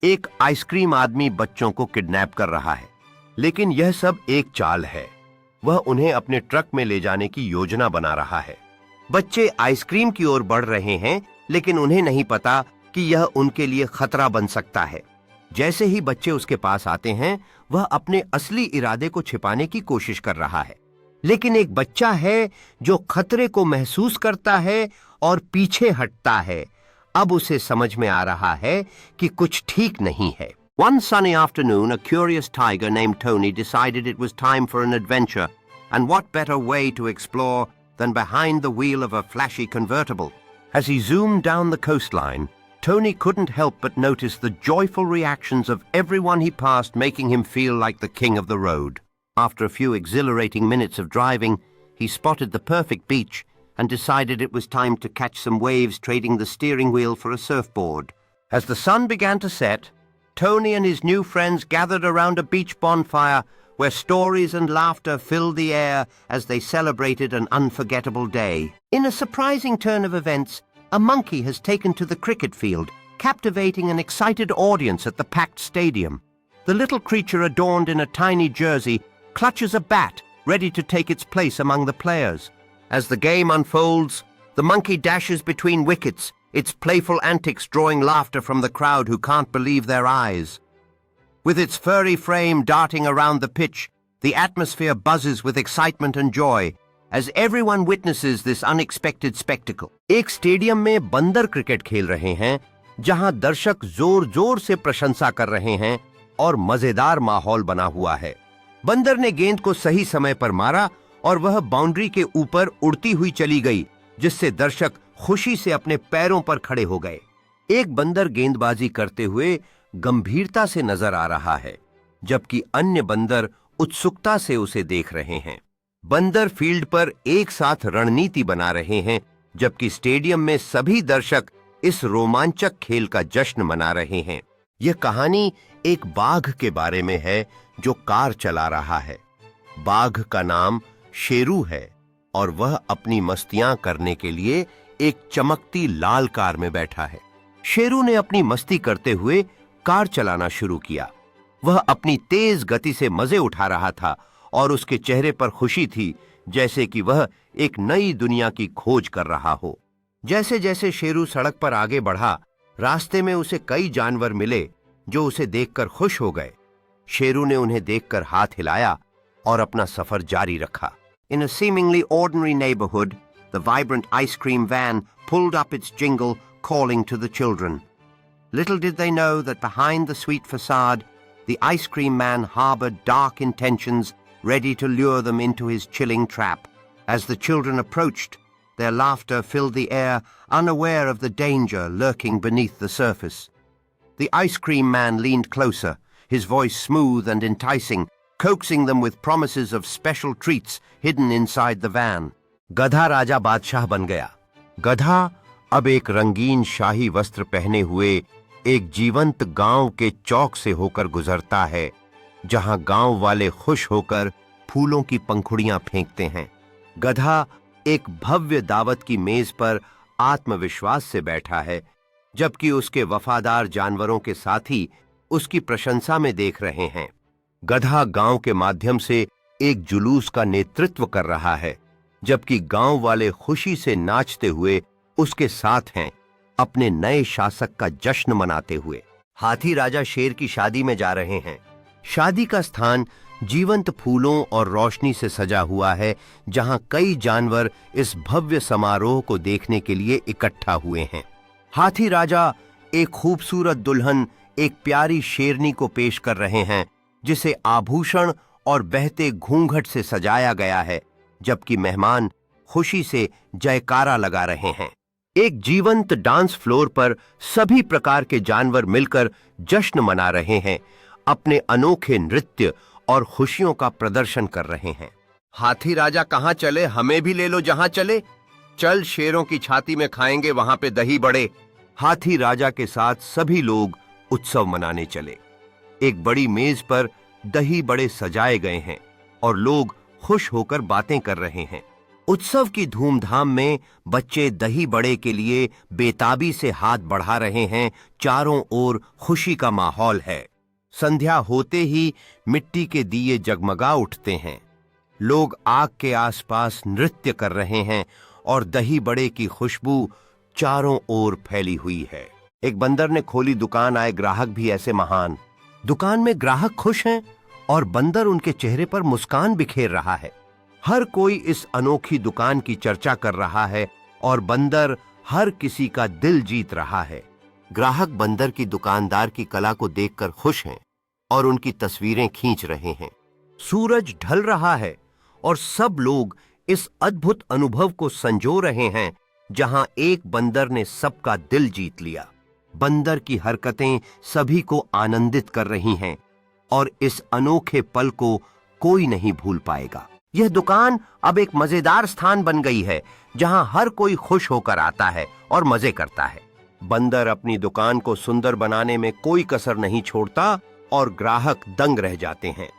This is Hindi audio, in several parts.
एक आइसक्रीम आदमी बच्चों को किडनैप कर रहा है, लेकिन यह सब एक चाल है। वह उन्हें अपने ट्रक में ले जाने की योजना बना रहा है। बच्चे आइसक्रीम की ओर बढ़ रहे हैं, लेकिन उन्हें नहीं पता कि यह उनके लिए खतरा बन सकता है। जैसे ही बच्चे उसके पास आते हैं, वह अपने असली इरादे को छिपाने की कोशिश कर रहा है। लेकिन एक बच्चा है जो खतरे को महसूस करता है और पीछे हटता है। अब उसे समझ में आ रहा है कि कुछ ठीक नहीं है। One sunny afternoon, a curious tiger named Tony decided it was time for an adventure, and what better way to explore than behind the wheel of a flashy convertible. As he zoomed down the coastline, Tony couldn't help but notice the joyful reactions of everyone he passed, making him feel like the king of the road. After a few exhilarating minutes of driving, he spotted the perfect beach and decided it was time to catch some waves, trading the steering wheel for a surfboard. As the sun began to set, Tony and his new friends gathered around a beach bonfire where stories and laughter filled the air as they celebrated an unforgettable day. In a surprising turn of events, a monkey has taken to the cricket field, captivating an excited audience at the packed stadium. The little creature, adorned in a tiny jersey, clutches a bat, ready to take its place among the players. As the game unfolds, the monkey dashes between wickets, its playful antics drawing laughter from the crowd who can't believe their eyes. With its furry frame darting around the pitch, the atmosphere buzzes with excitement and joy as everyone witnesses this unexpected spectacle. एक स्टेडियम में बंदर क्रिकेट खेल रहे हैं, जहां दर्शक जोर-जोर से प्रशंसा कर रहे हैं और मजेदार माहौल बना हुआ है। बंदर ने गेंद को सही समय पर मारा और वह बाउंड्री के ऊपर उड़ती हुई चली गई, जिससे दर्शक खुशी से अपने पैरों पर खड़े हो गए। एक बंदर गेंदबाजी करते हुए गंभीरता से नजर आ रहा है, जबकि अन्य बंदर उत्सुकता से उसे देख रहे हैं। बंदर फील्ड पर एक साथ रणनीति बना रहे हैं, जबकि स्टेडियम में सभी दर्शक इस रोमांचक खेल का जश्न मना रहे हैं। यह कहानी एक बाघ के बारे में है जो कार चला रहा है। बाघ का नाम शेरू है और वह अपनी मस्तियां करने के लिए एक चमकती लाल कार में बैठा है। शेरू ने अपनी मस्ती करते हुए कार चलाना शुरू किया। वह अपनी तेज गति से मजे उठा रहा था और उसके चेहरे पर खुशी थी, जैसे कि वह एक नई दुनिया की खोज कर रहा हो। जैसे जैसे शेरू सड़क पर आगे बढ़ा, रास्ते में उसे कई जानवर मिले जो उसे देखकर खुश हो गए। शेरू ने उन्हें देखकर हाथ हिलाया और अपना सफर जारी रखा। In a seemingly ordinary neighborhood, the vibrant ice cream van pulled up its jingle, calling to the children. Little did they know that behind the sweet facade, the ice cream man harbored dark intentions, ready to lure them into his chilling trap. As the children approached, their laughter filled the air, unaware of the danger lurking beneath the surface. The ice cream man leaned closer, his voice smooth and enticing, coaxing them with promises of special treats hidden inside the van. गधा राजा बादशाह बन गया। गधा अब एक रंगीन शाही वस्त्र पहने हुए एक जीवंत गांव के चौक से होकर गुजरता है, जहां गांव वाले खुश होकर फूलों की पंखुड़ियां फेंकते हैं। गधा एक भव्य दावत की मेज पर आत्मविश्वास से बैठा है, जबकि उसके वफादार जानवरों के साथी उसकी प्रशंसा में देख रहे हैं। गधा गांव के माध्यम से एक जुलूस का नेतृत्व कर रहा है, जबकि गांव वाले खुशी से नाचते हुए उसके साथ हैं, अपने नए शासक का जश्न मनाते हुए। हाथी राजा शेर की शादी में जा रहे हैं। शादी का स्थान जीवंत फूलों और रोशनी से सजा हुआ है, जहां कई जानवर इस भव्य समारोह को देखने के लिए इकट्ठा हुए हैं। हाथी राजा एक खूबसूरत दुल्हन, एक प्यारी शेरनी को पेश कर रहे हैं, जिसे आभूषण और बहते घूंघट से सजाया गया है, जबकि मेहमान खुशी से जयकारा लगा रहे हैं। एक जीवंत डांस फ्लोर पर सभी प्रकार के जानवर मिलकर जश्न मना रहे हैं, अपने अनोखे नृत्य और खुशियों का प्रदर्शन कर रहे हैं। हाथी राजा कहां चले, हमें भी ले लो जहां चले। चल शेरों की छाती में खाएंगे वहां पे दही बड़े। हाथी राजा के साथ सभी लोग उत्सव मनाने चले। एक बड़ी मेज पर दही बड़े सजाए गए हैं और लोग खुश होकर बातें कर रहे हैं। उत्सव की धूमधाम में बच्चे दही बड़े के लिए बेताबी से हाथ बढ़ा रहे हैं। चारों ओर खुशी का माहौल है। संध्या होते ही मिट्टी के दिए जगमगा उठते हैं। लोग आग के आसपास नृत्य कर रहे हैं और दही बड़े की खुशबू चारों ओर फैली हुई है। एक बंदर ने खोली दुकान, आए ग्राहक भी ऐसे महान। दुकान में ग्राहक खुश हैं और बंदर उनके चेहरे पर मुस्कान बिखेर रहा है। हर कोई इस अनोखी दुकान की चर्चा कर रहा है और बंदर हर किसी का दिल जीत रहा है। ग्राहक बंदर की दुकानदार की कला को देखकर खुश हैं और उनकी तस्वीरें खींच रहे हैं। सूरज ढल रहा है और सब लोग इस अद्भुत अनुभव को संजो रहे हैं जहां एक बंदर ने सबका दिल जीत लिया। बंदर की हरकतें सभी को आनंदित कर रही हैं और इस अनोखे पल को कोई नहीं भूल पाएगा। यह दुकान अब एक मजेदार स्थान बन गई है जहां हर कोई खुश होकर आता है और मजे करता है। बंदर अपनी दुकान को सुंदर बनाने में कोई कसर नहीं छोड़ता और ग्राहक दंग रह जाते हैं।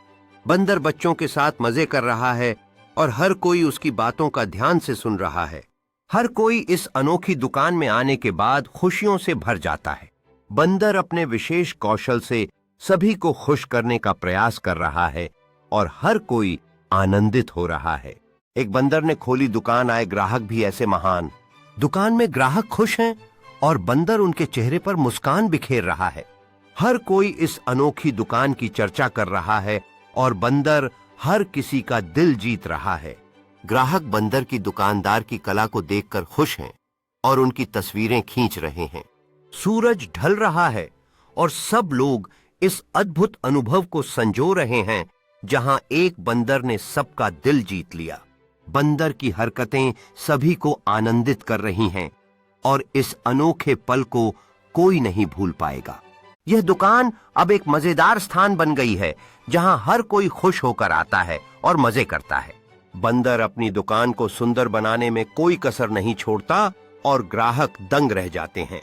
बंदर बच्चों के साथ मजे कर रहा है और हर कोई उसकी बातों का ध्यान से सुन रहा है। हर कोई इस अनोखी दुकान में आने के बाद खुशियों से भर जाता है। बंदर अपने विशेष कौशल से सभी को खुश करने का प्रयास कर रहा है और हर कोई आनंदित हो रहा है। एक बंदर ने खोली दुकान, आए ग्राहक भी ऐसे महान। दुकान में ग्राहक खुश हैं और बंदर उनके चेहरे पर मुस्कान बिखेर रहा है। हर कोई इस अनोखी दुकान की चर्चा कर रहा है और बंदर हर किसी का दिल जीत रहा है। ग्राहक बंदर की दुकानदार की कला को देखकर खुश हैं और उनकी तस्वीरें खींच रहे हैं। सूरज ढल रहा है और सब लोग इस अद्भुत अनुभव को संजो रहे हैं जहां एक बंदर ने सबका दिल जीत लिया। बंदर की हरकतें सभी को आनंदित कर रही हैं और इस अनोखे पल को कोई नहीं भूल पाएगा। यह दुकान अब एक मजेदार स्थान बन गई है जहां हर कोई खुश होकर आता है और मजे करता है। बंदर अपनी दुकान को सुंदर बनाने में कोई कसर नहीं छोड़ता और ग्राहक दंग रह जाते हैं।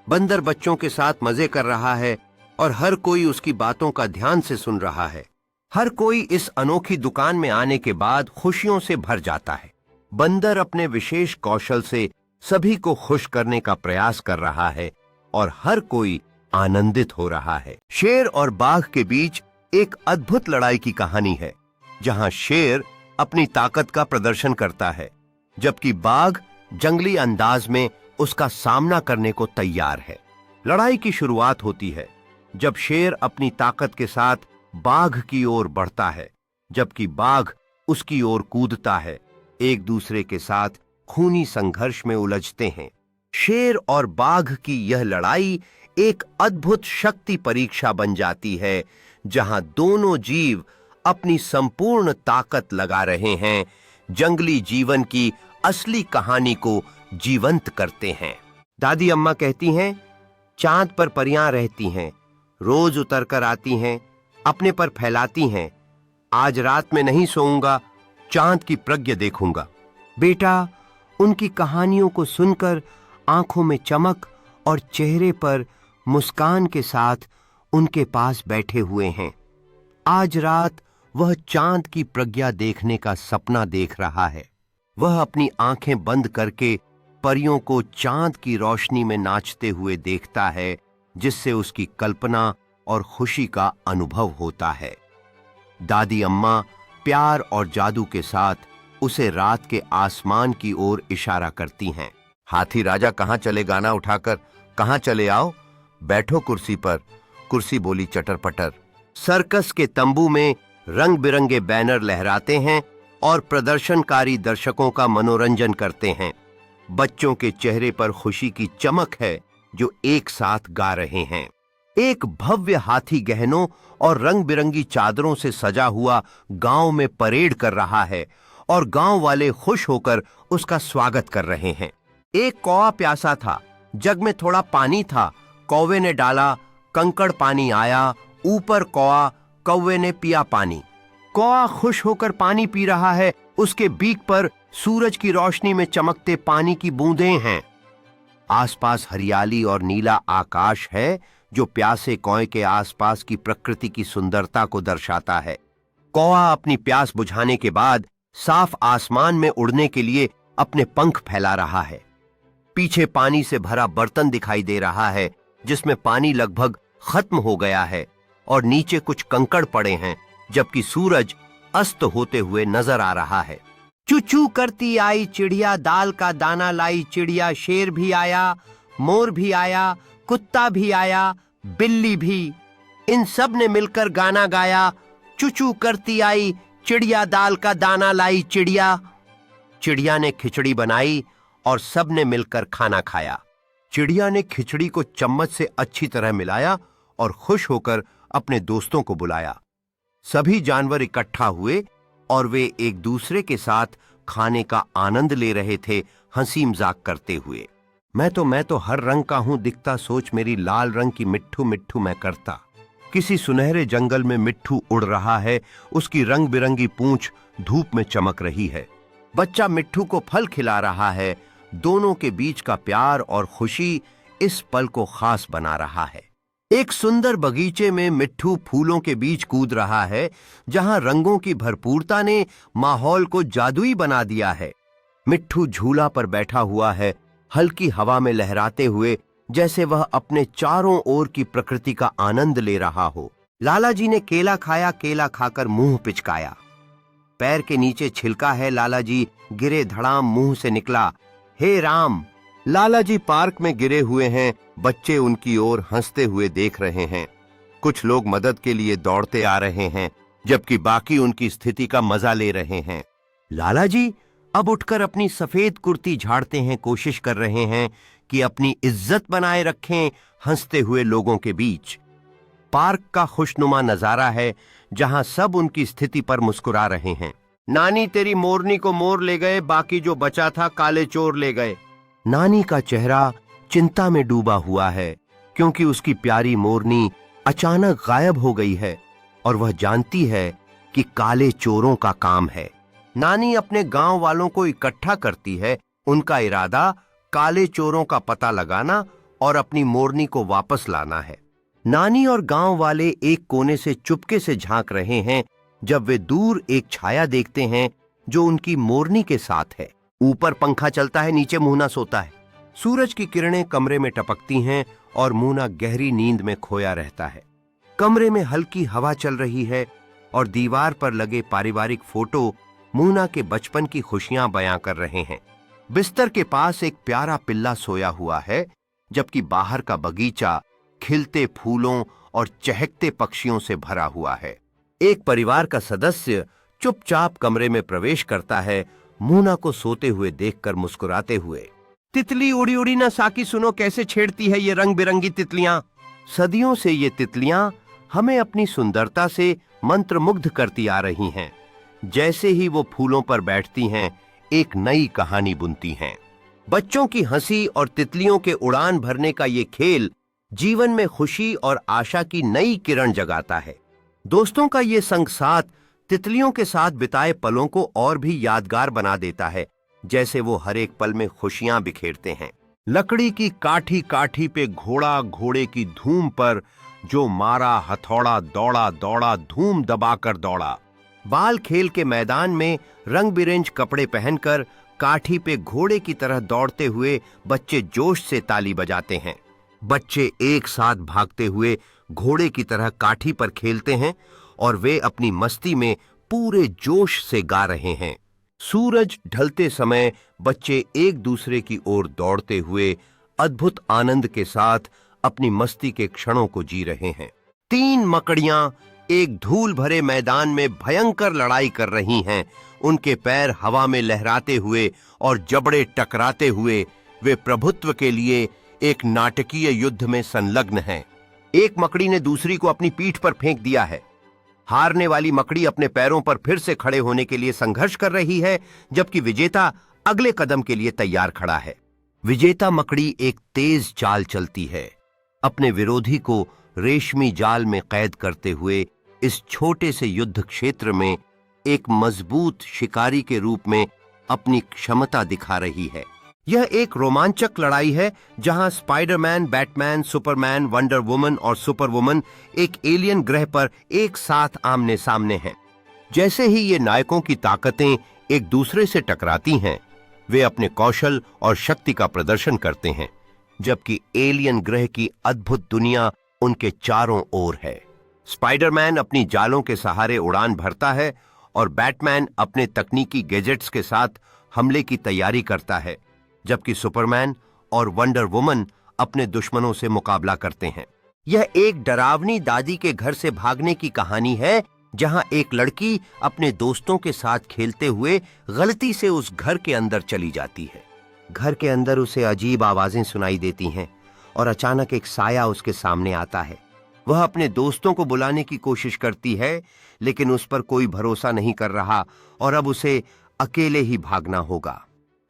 बंदर बच्चों के साथ मजे कर रहा है और हर कोई उसकी बातों का ध्यान से सुन रहा है। हर कोई इस अनोखी दुकान में आने के बाद खुशियों से भर जाता है। बंदर अपने विशेष कौशल से सभी को खुश करने का प्रयास कर रहा है और हर कोई आनंदित हो रहा है। शेर और बाघ के बीच एक अद्भुत लड़ाई की कहानी है जहां शेर अपनी ताकत का प्रदर्शन करता है जबकि बाघ जंगली अंदाज में उसका सामना करने को तैयार है। लड़ाई की शुरुआत होती है जब शेर अपनी ताकत के साथ बाघ की ओर बढ़ता है जबकि बाघ उसकी ओर कूदता है। एक दूसरे के साथ खूनी संघर्ष में उलझते हैं। शेर और बाघ की यह लड़ाई एक अद्भुत शक्ति परीक्षा बन जाती है जहां दोनों जीव अपनी संपूर्ण ताकत लगा रहे हैं, जंगली जीवन की असली कहानी को जीवंत करते हैं। दादी अम्मा कहती हैं, चांद पर परियां रहती हैं, रोज उतर कर आती हैं, अपने पर फैलाती हैं। आज रात में नहीं सोऊंगा, चांद की प्रज्ञा देखूंगा। बेटा, उनकी कहानियों को सुनकर आंखों में चमक और चेहरे पर मुस्कान के साथ उनके पास बैठे हुए हैं। आज रात वह चांद की प्रज्ञा देखने का सपना देख रहा है। वह अपनी आंखें बंद करके परियों को चांद की रोशनी में नाचते हुए देखता है जिससे उसकी कल्पना और खुशी का अनुभव होता है। दादी अम्मा प्यार और जादू के साथ उसे रात के आसमान की ओर इशारा करती हैं। हाथी राजा कहां चले गाना उठाकर, कहां चले आओ, बैठो कुर्सी पर। कुर्सी बोली चटर पटर। सर्कस के तंबू में रंग बिरंगे बैनर लहराते हैं और प्रदर्शनकारी दर्शकों का मनोरंजन करते हैं। बच्चों के चेहरे पर खुशी की चमक है जो एक साथ गा रहे हैं। एक भव्य हाथी गहनों और रंग बिरंगी चादरों से सजा हुआ गांव में परेड कर रहा है और गांव वाले खुश होकर उसका स्वागत कर रहे हैं। एक कौवा प्यासा था, जग में थोड़ा पानी था, कौवे ने डाला, कंकड़ पानी आया, ऊपर कौवा, कौवे ने पिया पानी। कौवा खुश होकर पानी पी रहा है, उसके बीक पर सूरज की रोशनी में चमकते पानी की बूंदें हैं। आसपास हरियाली और नीला आकाश है जो प्यासे कौवे के आसपास की प्रकृति की सुंदरता को दर्शाता है। कौवा अपनी प्यास बुझाने के बाद साफ आसमान में उड़ने के लिए अपने पंख फैला रहा है। पीछे पानी से भरा बर्तन दिखाई दे रहा है जिसमें पानी लगभग खत्म हो गया है और नीचे कुछ कंकड़ पड़े हैं, जबकि सूरज अस्त होते हुए नजर आ रहा है। चू चू करती आई चिड़िया, दाल का दाना लाई चिड़िया, शेर भी आया, मोर भी आया, कुत्ता भी आया, बिल्ली भी। इन सब ने मिलकर गाना गाया, चू चू करती आई चिड़िया, दाल का दाना लाई चिड़िया। चिड़िया ने खिचड़ी बनाई और सब ने मिलकर खाना खाया। चिड़िया ने खिचड़ी को चम्मच से अच्छी तरह मिलाया और खुश होकर अपने दोस्तों को बुलाया। सभी जानवर इकट्ठा हुए और वे एक दूसरे के साथ खाने का आनंद ले रहे थे, हंसी मजाक करते हुए। मैं तो हर रंग का हूं दिखता, सोच मेरी लाल रंग की मिट्ठू मिट्ठू मैं करता। किसी सुनहरे जंगल में मिट्ठू उड़ रहा है, उसकी रंग बिरंगी पूंछ धूप में चमक रही है। बच्चा मिट्ठू को फल खिला रहा है। दोनों के बीच का प्यार और खुशी इस पल को खास बना रहा है। एक सुंदर बगीचे में मिट्ठू फूलों के बीच कूद रहा है, जहां रंगों की भरपूरता ने माहौल को जादुई बना दिया है। मिट्ठू झूला पर बैठा हुआ है, हल्की हवा में लहराते हुए, जैसे वह अपने चारों ओर की प्रकृति का आनंद ले रहा हो। लाला जी ने केला खाया, केला खाकर मुंह पिचकाया। पैर के नीचे छिलका है, लाला जी गिरे, धड़ाम मुंह से निकला, हे राम। लाला जी पार्क में गिरे हुए हैं, बच्चे उनकी ओर हंसते हुए देख रहे हैं। कुछ लोग मदद के लिए दौड़ते आ रहे हैं, जबकि बाकी उनकी स्थिति का मजा ले रहे हैं। लाला जी अब उठकर अपनी सफेद कुर्ती झाड़ते हैं, कोशिश कर रहे हैं कि अपनी इज्जत बनाए रखें हंसते हुए लोगों के बीच। पार्क का खुशनुमा नजारा है, जहां सब उनकी स्थिति पर मुस्कुरा रहे हैं। नानी तेरी मोरनी को मोर ले गए, बाकी जो बचा था काले चोर ले गए। नानी का चेहरा चिंता में डूबा हुआ है, क्योंकि उसकी प्यारी मोरनी अचानक गायब हो गई है और वह जानती है कि काले चोरों का काम है। नानी अपने गांव वालों को इकट्ठा करती है। उनका इरादा काले चोरों का पता लगाना और अपनी मोरनी को वापस लाना है। नानी और गांव वाले एक कोने से चुपके से झांक रहे हैं जब वे दूर एक छाया देखते हैं जो उनकी मोरनी के साथ है। ऊपर पंखा चलता है, नीचे मूना सोता है। सूरज की किरणें कमरे में टपकती हैं और मूना गहरी नींद में खोया रहता है। कमरे में हल्की हवा चल रही है और दीवार पर लगे पारिवारिक फोटो मूना के बचपन की खुशियां बयां कर रहे हैं। बिस्तर के पास एक प्यारा पिल्ला सोया हुआ है, जबकि बाहर का बगीचा खिलते फूलों और चहकते पक्षियों से भरा हुआ है। एक परिवार का सदस्य चुपचाप कमरे में प्रवेश करता है, मूना को सोते हुए देखकर मुस्कुराते हुए। तितली उड़ी उड़ी ना साकी, सुनो कैसे छेड़ती है ये रंग बिरंगी तितलियां। सदियों से ये तितलियां हमें अपनी सुंदरता से मंत्रमुग्ध करती आ रही हैं। जैसे ही वो फूलों पर बैठती हैं, एक नई कहानी बुनती हैं। बच्चों की हंसी और तितलियों के उड़ान भरने का ये खेल जीवन में खुशी और आशा की नई किरण जगाता है। दोस्तों का ये संग साथ तितलियों के साथ बिताए पलों को और भी यादगार बना देता है, जैसे वो हर एक पल में खुशियां बिखेरते हैं। लकड़ी की काठी काठी पे घोड़ा, घोड़े की धूम पर जो मारा हथौड़ा, दौड़ा दौड़ा धूम दबाकर दौड़ा। बाल खेल के मैदान में रंग बिरंज कपड़े पहनकर काठी पे घोड़े की तरह दौड़ते हुए बच्चे जोश से ताली बजाते हैं। बच्चे एक साथ भागते हुए घोड़े की तरह काठी पर खेलते हैं और वे अपनी मस्ती में पूरे जोश से गा रहे हैं। सूरज ढलते समय बच्चे एक दूसरे की ओर दौड़ते हुए अद्भुत आनंद के साथ अपनी मस्ती के क्षणों को जी रहे हैं। 3 मकड़ियां एक धूल भरे मैदान में भयंकर लड़ाई कर रही हैं। उनके पैर हवा में लहराते हुए और जबड़े टकराते हुए वे प्रभुत्व के लिए एक नाटकीय युद्ध में संलग्न हैं। एक मकड़ी ने दूसरी को अपनी पीठ पर फेंक दिया है। हारने वाली मकड़ी अपने पैरों पर फिर से खड़े होने के लिए संघर्ष कर रही है, जबकि विजेता अगले कदम के लिए तैयार खड़ा है। विजेता मकड़ी एक तेज चाल चलती है, अपने विरोधी को रेशमी जाल में कैद करते हुए इस छोटे से युद्ध क्षेत्र में एक मजबूत शिकारी के रूप में अपनी क्षमता दिखा रही है। यह एक रोमांचक लड़ाई है जहां Spiderman, Batman, Superman, wonder woman और सुपर वुमन एक एलियन ग्रह पर एक साथ आमने सामने हैं। जैसे ही ये नायकों की ताकतें एक दूसरे से टकराती हैं, वे अपने कौशल और शक्ति का प्रदर्शन करते हैं, जबकि एलियन ग्रह की अद्भुत दुनिया उनके चारों ओर है। स्पाइडरमैन अपनी जालों के सहारे उड़ान भरता है और बैटमैन अपने तकनीकी गैजेट्स के साथ हमले की तैयारी करता है, जबकि सुपरमैन और वंडर वुमन अपने दुश्मनों से मुकाबला करते हैं। यह एक डरावनी दादी के घर से भागने की कहानी है, जहां एक लड़की अपने दोस्तों के साथ खेलते हुए गलती से उस घर के अंदर चली जाती है। घर के अंदर उसे अजीब आवाजें सुनाई देती हैं और अचानक एक साया उसके सामने आता है। वह अपने दोस्तों को बुलाने की कोशिश करती है, लेकिन उस पर कोई भरोसा नहीं कर रहा और अब उसे अकेले ही भागना होगा।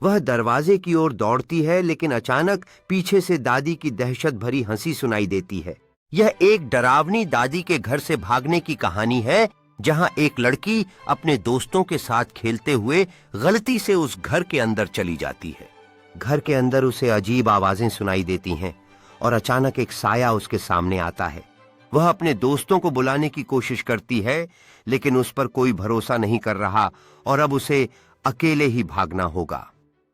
वह दरवाजे की ओर दौड़ती है, लेकिन अचानक पीछे से दादी की दहशत भरी हंसी सुनाई देती है। यह एक डरावनी दादी के घर से भागने की कहानी है, जहां एक लड़की अपने दोस्तों के साथ खेलते हुए गलती से उस घर के अंदर चली जाती है। घर के अंदर उसे अजीब आवाजें सुनाई देती हैं और अचानक एक साया उसके सामने आता है। वह अपने दोस्तों को बुलाने की कोशिश करती है, लेकिन उस पर कोई भरोसा नहीं कर रहा और अब उसे अकेले ही भागना होगा।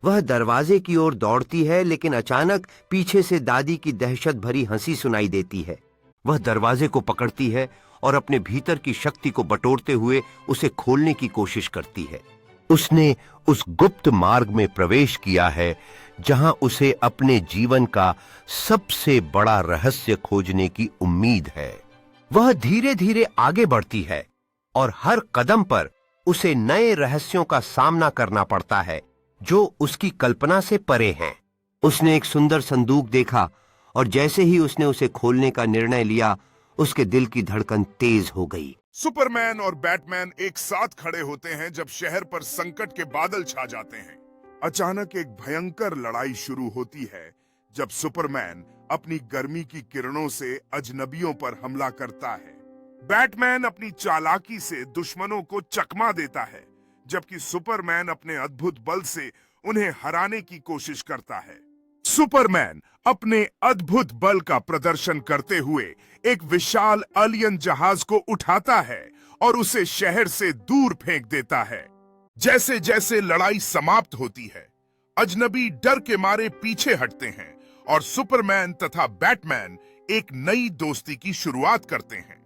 वह दरवाजे की ओर दौड़ती है, लेकिन अचानक पीछे से दादी की दहशत भरी हंसी सुनाई देती है। वह दरवाजे को पकड़ती है और अपने भीतर की शक्ति को बटोरते हुए उसे खोलने की कोशिश करती है। उसने उस गुप्त मार्ग में प्रवेश किया है, जहां उसे अपने जीवन का सबसे बड़ा रहस्य खोजने की उम्मीद है। वह धीरे धीरे आगे बढ़ती है और हर कदम पर उसे नए रहस्यों का सामना करना पड़ता है, जो उसकी कल्पना से परे हैं। उसने एक सुंदर संदूक देखा और जैसे ही उसने उसे खोलने का निर्णय लिया, उसके दिल की धड़कन तेज हो गई। सुपरमैन और बैटमैन एक साथ खड़े होते हैं जब शहर पर संकट के बादल छा जाते हैं। अचानक एक भयंकर लड़ाई शुरू होती है जब सुपरमैन अपनी गर्मी की किरणों से अजनबियों पर हमला करता है। बैटमैन अपनी चालाकी से दुश्मनों को चकमा देता है, जबकि सुपरमैन अपने अद्भुत बल से उन्हें हराने की कोशिश करता है। सुपरमैन अपने अद्भुत बल का प्रदर्शन करते हुए एक विशाल एलियन जहाज को उठाता है और उसे शहर से दूर फेंक देता है। जैसे जैसे लड़ाई समाप्त होती है, अजनबी डर के मारे पीछे हटते हैं और सुपरमैन तथा बैटमैन एक नई दोस्ती की शुरुआत करते हैं।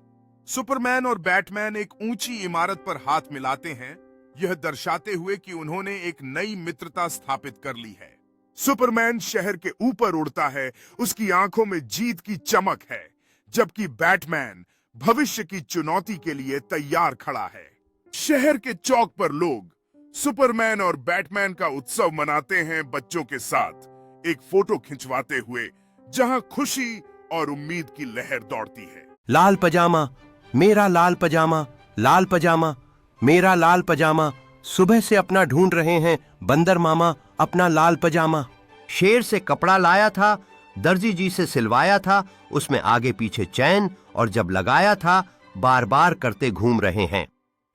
सुपरमैन और बैटमैन एक ऊंची इमारत पर हाथ मिलाते हैं, यह दर्शाते हुए कि उन्होंने एक नई मित्रता स्थापित कर ली है। सुपरमैन शहर के ऊपर उड़ता है, उसकी आंखों में जीत की चमक है, जबकि बैटमैन भविष्य की चुनौती के लिए तैयार खड़ा है। शहर के चौक पर लोग सुपरमैन और बैटमैन का उत्सव मनाते हैं, बच्चों के साथ एक फोटो खिंचवाते हुए, जहां खुशी और उम्मीद की लहर दौड़ती है। लाल पजामा, मेरा लाल पजामा, लाल पजामा, मेरा लाल पजामा, सुबह से अपना ढूंढ रहे हैं बंदर मामा अपना लाल पजामा। शेर से कपड़ा लाया था, दर्जी जी से सिलवाया था, उसमें आगे पीछे चैन, और जब लगाया था बार बार करते घूम रहे हैं।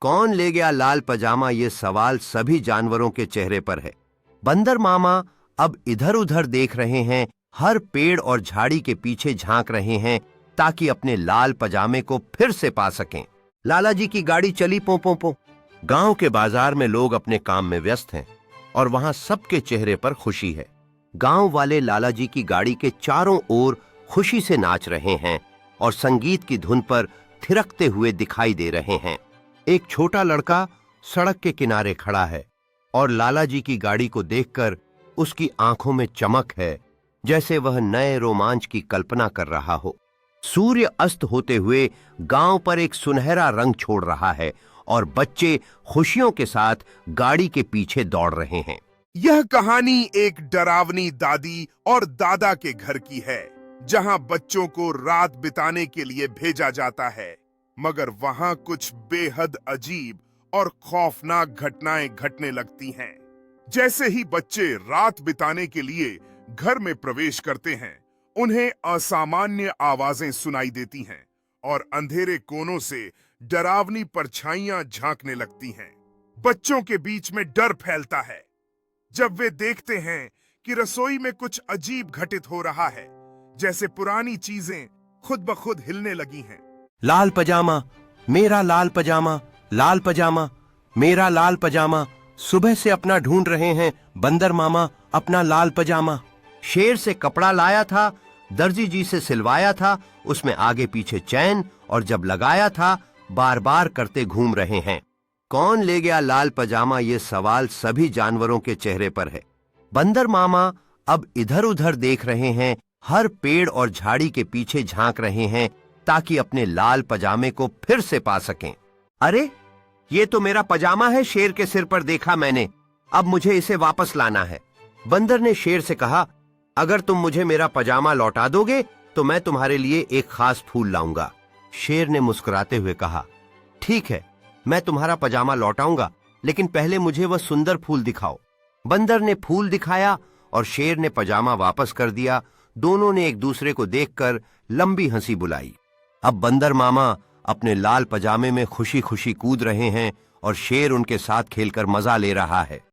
कौन ले गया लाल पजामा, ये सवाल सभी जानवरों के चेहरे पर है। बंदर मामा अब इधर उधर देख रहे हैं, हर पेड़ और झाड़ी के पीछे झांक रहे हैं ताकि अपने लाल पजामे को फिर से पा सकें। लाला जी की गाड़ी चली पो पो पो। गांव के बाजार में लोग अपने काम में व्यस्त हैं और वहां सबके चेहरे पर खुशी है। गांव वाले लाला जी की गाड़ी के चारों ओर खुशी से नाच रहे हैं और संगीत की धुन पर थिरकते हुए दिखाई दे रहे हैं। एक छोटा लड़का सड़क के किनारे खड़ा है और लाला जी की गाड़ी को देखकर उसकी आंखों में चमक है, जैसे वह नए रोमांच की कल्पना कर रहा हो। सूर्य अस्त होते हुए गांव पर एक सुनहरा रंग छोड़ रहा है और बच्चे खुशियों के साथ गाड़ी के पीछे दौड़ रहे हैं। यह कहानी एक डरावनी दादी और दादा के घर की है, जहां बच्चों को रात बिताने के लिए भेजा जाता है, मगर वहां कुछ बेहद अजीब और खौफनाक घटनाएं घटने लगती हैं। जैसे ही बच्चे रात बिताने के लिए घर में प्रवेश करते हैं, उन्हें असामान्य आवाजें सुनाई देती हैं और अंधेरे कोनों से डरावनी परछाइयां झांकने लगती हैं। बच्चों के बीच में डर फैलता है जब वे देखते हैं कि रसोई में कुछ अजीब घटित हो रहा है, जैसे पुरानी चीजें खुद ब खुद हिलने लगी हैं। लाल पजामा, मेरा लाल पजामा, लाल पजामा, मेरा लाल पजामा, सुबह से अपना ढूंढ रहे हैं बंदर मामा अपना लाल पजामा। शेर से कपड़ा लाया था, दर्जी जी से सिलवाया था, उसमें आगे पीछे चैन, और जब लगाया था बार बार करते घूम रहे हैं। कौन ले गया लाल पजामा, ये सवाल सभी जानवरों के चेहरे पर है। बंदर मामा अब इधर उधर देख रहे हैं, हर पेड़ और झाड़ी के पीछे झांक रहे हैं ताकि अपने लाल पजामे को फिर से पा सकें। अरे ये तो मेरा पजामा है, शेर के सिर पर देखा मैंने, अब मुझे इसे वापस लाना है। बंदर ने शेर से कहा, अगर तुम मुझे मेरा पजामा लौटा दोगे तो मैं तुम्हारे लिए एक खास फूल लाऊंगा। शेर ने मुस्कुराते हुए कहा, ठीक है, मैं तुम्हारा पजामा लौटाऊंगा, लेकिन पहले मुझे वह सुंदर फूल दिखाओ। बंदर ने फूल दिखाया और शेर ने पजामा वापस कर दिया। दोनों ने एक दूसरे को देखकर लंबी हंसी बुलाई। अब बंदर मामा अपने लाल पजामे में खुशी खुशी कूद रहे हैं और शेर उनके साथ खेलकर मजा ले रहा है।